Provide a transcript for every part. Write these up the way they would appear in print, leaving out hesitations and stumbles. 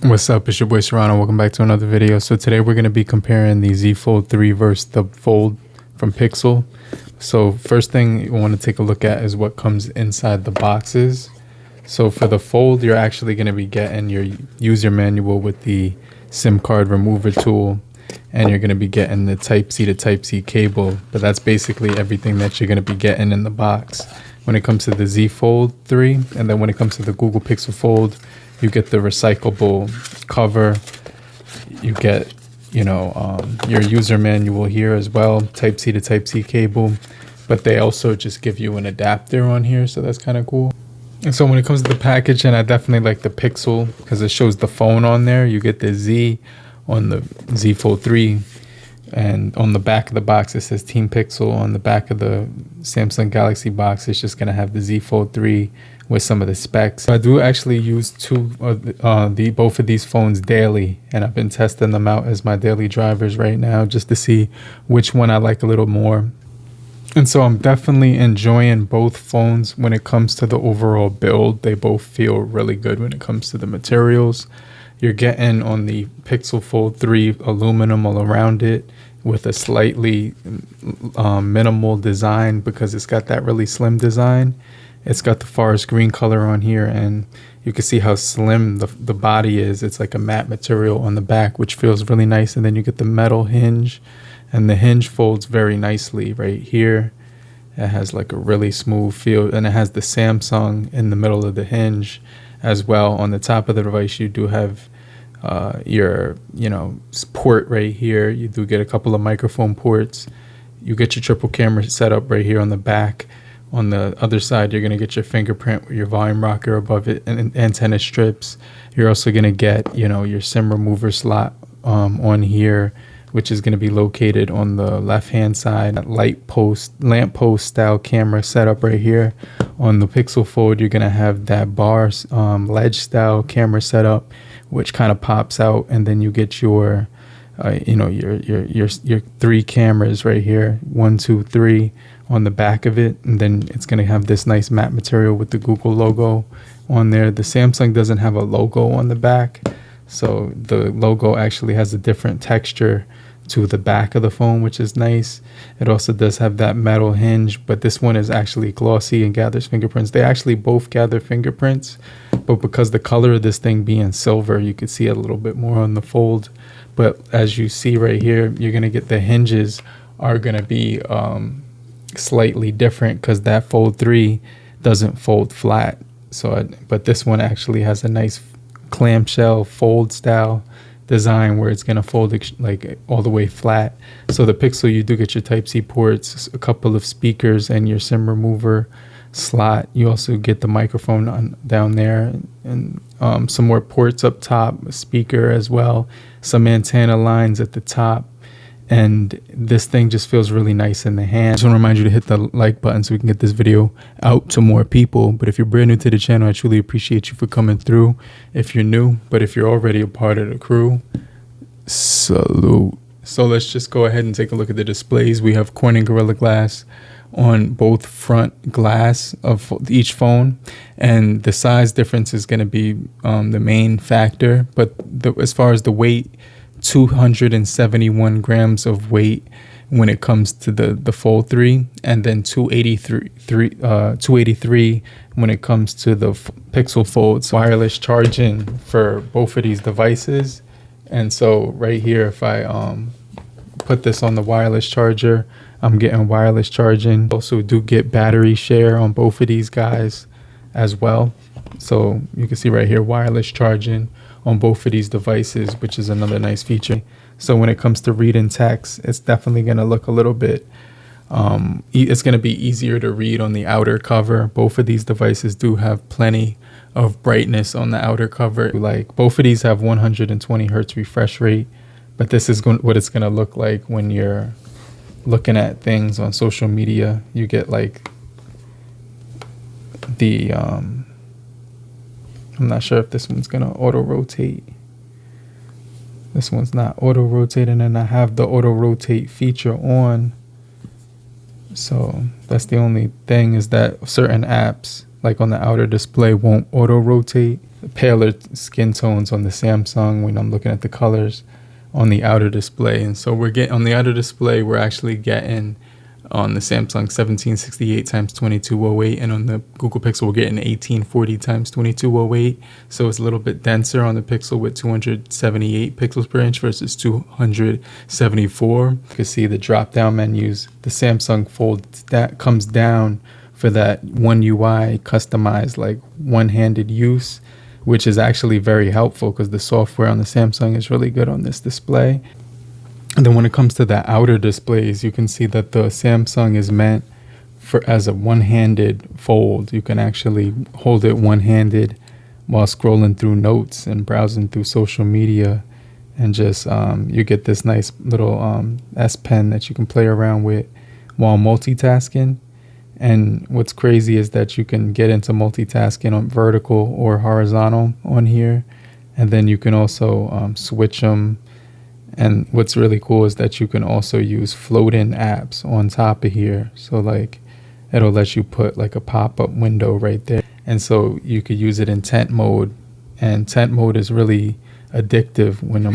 What's up, it's your boy Serrano. Welcome back to another video. So today we're going to be comparing the Z Fold 3 versus the Fold from Pixel. So first thing you want to take a look at is what comes inside the boxes. So for the Fold, you're actually going to be getting your user manual with the SIM card remover tool, and you're going to be getting the Type-C to Type-C cable, but that's basically everything that you're going to be getting in the box. When it comes to the Z Fold 3, and then when it comes to the Google Pixel Fold, you get the recyclable cover, you get, your user manual here as well, Type-C to Type-C cable, but they also just give you an adapter on here, so that's kind of cool. And so when it comes to the packaging, I definitely like the Pixel because it shows the phone on there. You get the Z on the Z Fold 3, and on the back of the box it says Team Pixel. On the back of the Samsung Galaxy box, it's just going to have the Z Fold 3 with some of the specs. I do actually use both of these phones daily, and I've been testing them out as my daily drivers right now just to see which one I like a little more. And so I'm definitely enjoying both phones when it comes to the overall build. They both feel really good when it comes to the materials. You're getting on the Pixel Fold 3 aluminum all around it with a slightly minimal design because it's got that really slim design. It's got the forest green color on here, and you can see how slim the body is. It's like a matte material on the back, which feels really nice. And then you get the metal hinge, and the hinge folds very nicely right here. It has like a really smooth feel, and it has the Samsung in the middle of the hinge as well. On the top of the device, you do have your port right here. You do get a couple of microphone ports. You get your triple camera setup right here on the back. On the other side, you're going to get your fingerprint with your volume rocker above it and antenna strips. You're also going to get, your SIM remover slot on here, which is going to be located on the left-hand side. That lamp post style camera setup right here. On the Pixel Fold, you're going to have that bar ledge style camera setup, which kind of pops out, and then you get your your three cameras right here, 1, 2, 3 on the back of it, and then it's going to have this nice matte material with the Google logo on there. The Samsung doesn't have a logo on the back, so the logo actually has a different texture to the back of the phone, which is nice. It also does have that metal hinge, but this one is actually glossy and gathers fingerprints. They actually both gather fingerprints, but because the color of this thing being silver, you could see it a little bit more on the Fold. But as you see right here, you're going to get the hinges are going to be slightly different because that Fold 3 doesn't fold flat. But this one actually has a nice clamshell fold style design where it's going to fold like all the way flat. So the Pixel, you do get your Type-C ports, a couple of speakers, and your SIM remover slot. You also get the microphone down there, and some more ports up top, a speaker as well, some antenna lines at the top, and this thing just feels really nice in the hand. I just want to remind you to hit the like button so we can get this video out to more people. But if you're brand new to the channel, I truly appreciate you for coming through if you're new. But if you're already a part of the crew, salute. So let's just go ahead and take a look at the displays. We have Corning Gorilla Glass on both front glass of each phone, and the size difference is going to be the main factor. But as far as the weight, 271 grams of weight when it comes to the Fold 3, and then 283 when it comes to the Pixel Folds. Wireless charging for both of these devices, and so right here, if I put this on the wireless charger, I'm getting wireless charging. Also do get battery share on both of these guys as well. So you can see right here, wireless charging on both of these devices, which is another nice feature. So when it comes to reading text, it's definitely going to look a little bit, it's going to be easier to read on the outer cover. Both of these devices do have plenty of brightness on the outer cover. Like both of these have 120 hertz refresh rate, but this is what it's going to look like when you're looking at things on social media. You get like the I'm not sure if this one's gonna auto rotate. This one's not auto rotating, and I have the auto rotate feature on, so that's the only thing, is that certain apps like on the outer display, won't auto rotate. Paler skin tones on the Samsung when I'm looking at the colors on the outer display. And so we're getting on the outer display, we're actually getting on the Samsung 1768 times 2208, and on the Google Pixel we're getting 1840 times 2208. So it's a little bit denser on the Pixel with 278 pixels per inch versus 274. You can see the drop down menus. The Samsung Fold that comes down for that One UI customized like one-handed use, which is actually very helpful because the software on the Samsung is really good on this display. And then when it comes to the outer displays, you can see that the Samsung is meant for as a one-handed fold. You can actually hold it one-handed while scrolling through notes and browsing through social media, and just you get this nice little S Pen that you can play around with while multitasking. And what's crazy is that you can get into multitasking on vertical or horizontal on here, and then you can also switch them. And what's really cool is that you can also use float-in apps on top of here. So like it'll let you put like a pop-up window right there. And so you could use it in tent mode. And tent mode is really addictive when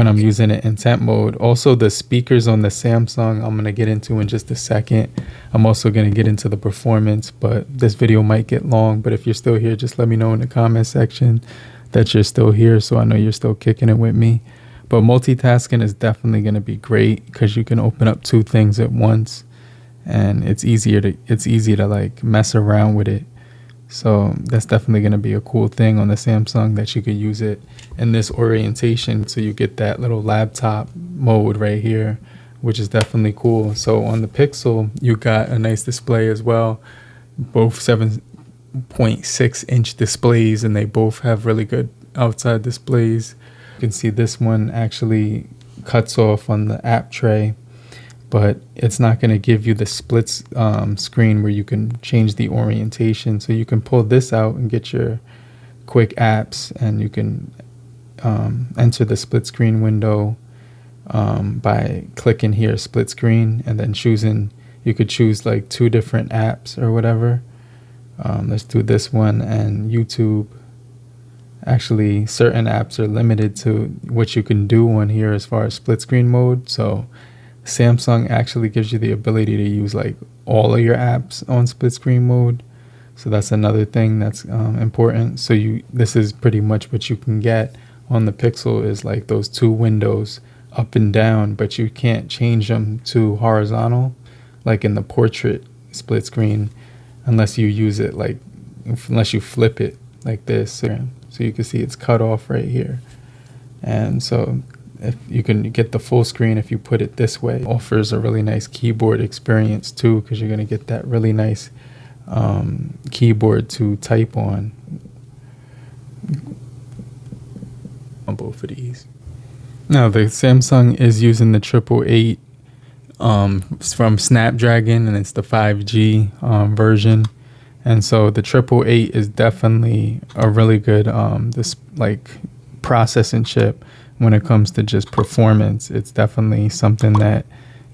I'm using it in tent mode. Also the speakers on the Samsung I'm going to get into in just a second. I'm also going to get into the performance, but this video might get long. But if you're still here, just let me know in the comment section that you're still here, so I know you're still kicking it with me. But multitasking is definitely going to be great because you can open up two things at once, and it's easy to like mess around with it. So that's definitely going to be a cool thing on the Samsung, that you could use it in this orientation. So you get that little laptop mode right here, which is definitely cool. So on the Pixel, you got a nice display as well, both 7.6 inch displays, and they both have really good outside displays. You can see this one actually cuts off on the app tray, but it's not going to give you the split screen where you can change the orientation. So you can pull this out and get your quick apps, and you can enter the split screen window by clicking here, split screen, and then choosing, you could choose like 2 different apps or whatever. Let's do this one and YouTube. Actually, certain apps are limited to what you can do on here as far as split screen mode. So Samsung actually gives you the ability to use like all of your apps on split screen mode. So that's another thing that's important. So this is pretty much what you can get on the Pixel, is like those 2 windows up and down, but you can't change them to horizontal like in the portrait split screen unless you use it like, unless you flip it like this. So you can see it's cut off right here. And so if you can get the full screen if you put it this way. It offers a really nice keyboard experience too, because you're going to get that really nice keyboard to type on both of these. Now the Samsung is using the 888 from Snapdragon, and it's the 5G version. And so the 888 is definitely a really good this like processing chip when it comes to just performance. It's definitely something that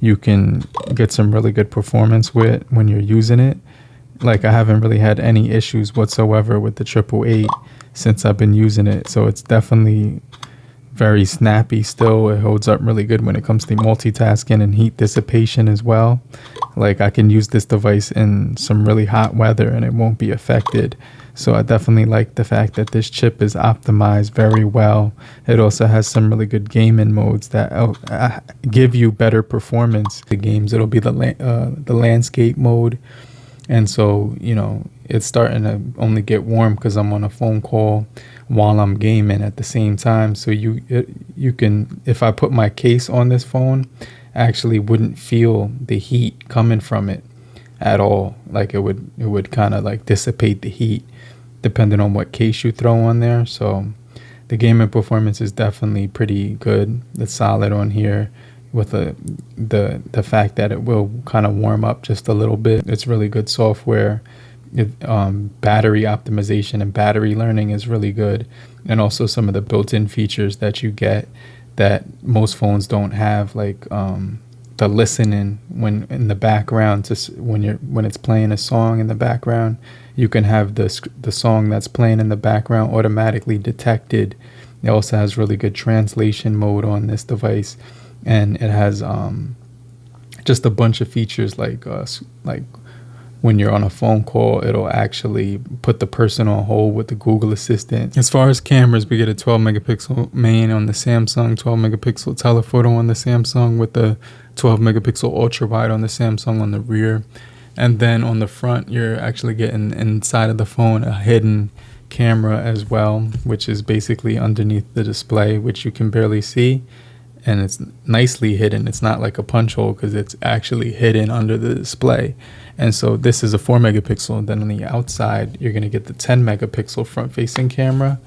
you can get some really good performance with when you're using it. Like I haven't really had any issues whatsoever with the 888 since I've been using it. So it's definitely very snappy still. It holds up really good when it comes to multitasking and heat dissipation as well. Like I can use this device in some really hot weather and it won't be affected. So I definitely like the fact that this chip is optimized very well. It also has some really good gaming modes that give you better performance. The games, it'll be the landscape mode. And so, you know, it's starting to only get warm because I'm on a phone call while I'm gaming at the same time. So you can, if I put my case on this phone, I actually wouldn't feel the heat coming from it at all. Like it would kind of like dissipate the heat depending on what case you throw on there. So the gaming performance is definitely pretty good. It's solid on here, with the fact that it will kind of warm up just a little bit. It's really good software. Battery optimization and battery learning is really good, and also some of the built-in features that you get that most phones don't have, like the listening when in the background when it's playing a song in the background. You can have the song that's playing in the background automatically detected. It also has really good translation mode on this device, and it has just a bunch of features like when you're on a phone call, it'll actually put the person on hold with the Google Assistant. As far as cameras, we get a 12 megapixel main on the Samsung, 12 megapixel telephoto on the Samsung, with the 12 megapixel ultrawide on the Samsung on the rear. And then on the front, you're actually getting inside of the phone a hidden camera as well, which is basically underneath the display, which you can barely see. And it's nicely hidden. It's not like a punch hole because it's actually hidden under the display. And so this is a 4 megapixel. And then on the outside, you're going to get the 10 megapixel front facing camera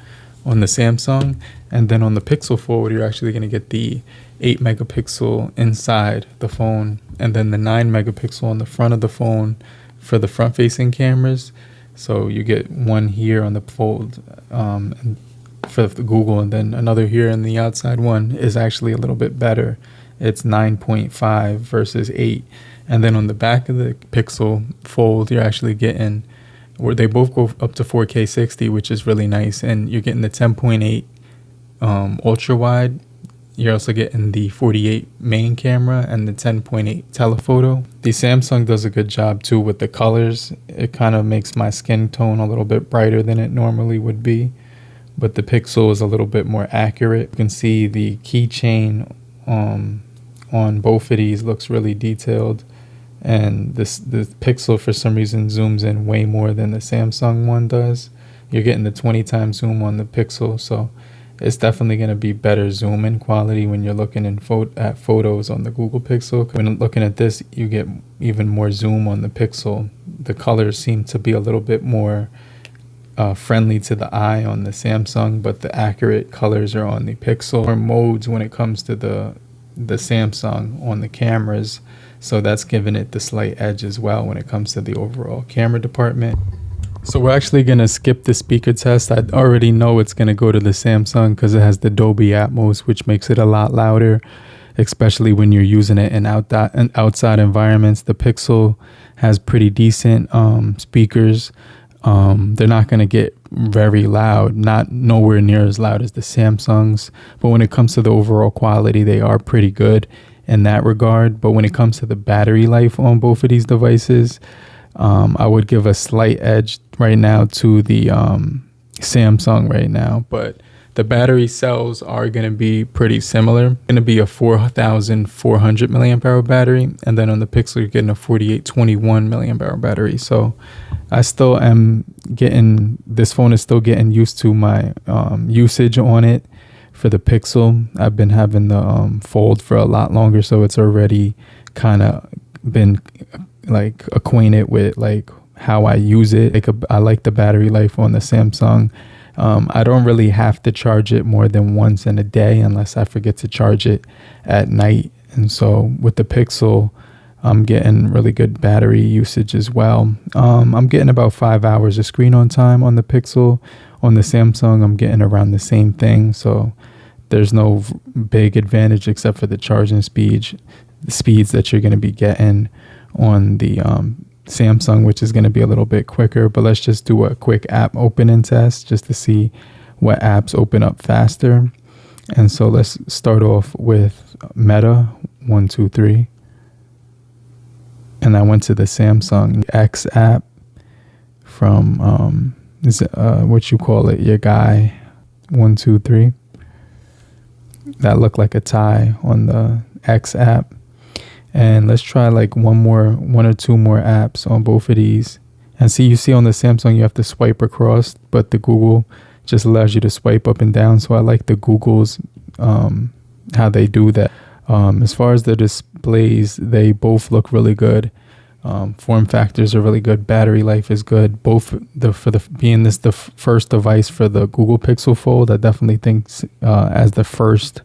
on the Samsung. And then on the Pixel Fold, you're actually going to get the 8 megapixel inside the phone. And then the 9 megapixel on the front of the phone for the front facing cameras. So you get one here on the Fold and for the Google, and then another here, and the outside one is actually a little bit better. It's 9.5 versus 8. And then on the back of the Pixel Fold, you're actually getting, where they both go up to 4K 60, which is really nice. And you're getting the 10.8 ultra wide. You're also getting the 48 main camera and the 10.8 telephoto. The Samsung does a good job too with the colors. It kind of makes my skin tone a little bit brighter than it normally would be. But the Pixel is a little bit more accurate. You can see the keychain on both of these looks really detailed. And the Pixel, for some reason, zooms in way more than the Samsung one does. You're getting the 20 times zoom on the Pixel, so it's definitely going to be better zoom in quality when you're looking at photos on the Google Pixel. When looking at this, you get even more zoom on the Pixel. The colors seem to be a little bit more friendly to the eye on the Samsung, but the accurate colors are on the Pixel. Or modes when it comes to the Samsung on the cameras, so that's giving it the slight edge as well when it comes to the overall camera department. So we're actually going to skip the speaker test. I already know it's going to go to the Samsung because it has the Dolby Atmos, which makes it a lot louder, especially when you're using it in outside environments. The Pixel has pretty decent speakers. They're not going to get very loud, not nowhere near as loud as the Samsungs. But when it comes to the overall quality, they are pretty good in that regard. But when it comes to the battery life on both of these devices, I would give a slight edge right now to the Samsung right now. But the battery cells are going to be pretty similar. Going to be a 4,400 milliamp hour battery, and then on the Pixel you're getting a 4821 milliamp hour battery. So I still am getting, this phone is still getting used to my usage on it. For the Pixel, I've been having the Fold for a lot longer, so it's already kind of been like acquainted with like how I use it. I like the battery life on the Samsung. I don't really have to charge it more than once in a day unless I forget to charge it at night. And so with the Pixel, I'm getting really good battery usage as well. I'm getting about 5 hours of screen on time on the Pixel. On the Samsung, I'm getting around the same thing. So there's no big advantage except for the charging speeds that you're going to be getting on the Samsung, which is going to be a little bit quicker. But let's just do a quick app opening test just to see what apps open up faster. And so let's start off with Meta 1, 2, 3. And I went to the Samsung X app from what you call it, your guy 1, 2, 3. That looked like a tie on the X app. And let's try like one or two more apps on both of these. And you see on the Samsung you have to swipe across, but the Google just allows you to swipe up and down. So I like the Google's how they do that. As far as the displays, they both look really good. Form factors are really good. Battery life is good. Both being this the first device for the Google Pixel Fold, I definitely think as the first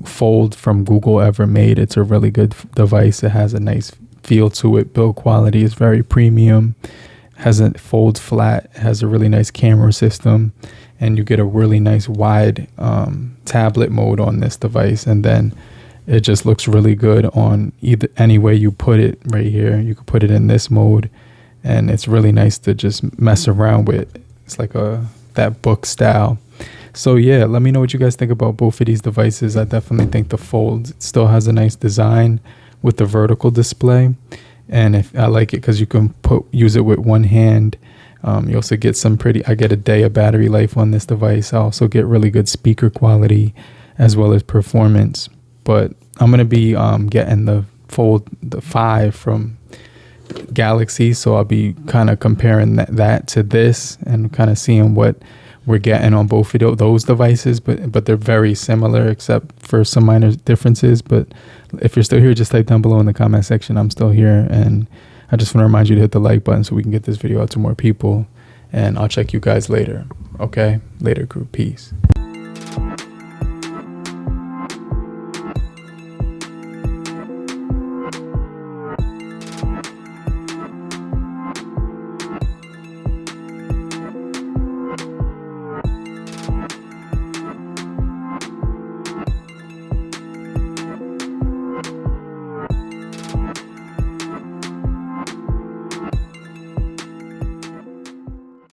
Fold from Google ever made, it's a really good device. It has a nice feel to it. Build quality is very premium. Folds flat. Has a really nice camera system, and you get a really nice wide tablet mode on this device. And then it just looks really good on either any way you put it. Right here, you could put it in this mode, and it's really nice to just mess around with. It's like that book style. So yeah, let me know what you guys think about both of these devices. I definitely think the Fold still has a nice design with the vertical display, and if I like it because you can use it with one hand. You also get I get a day of battery life on this device. I also get really good speaker quality as well as performance. But I'm going to be getting the 5 from Galaxy. So I'll be kind of comparing that to this and kind of seeing what we're getting on both of those devices. But they're very similar except for some minor differences. But if you're still here, just type down below in the comment section. I'm still here, and I just want to remind you to hit the like button so we can get this video out to more people. And I'll check you guys later. Okay? Later, crew. Peace.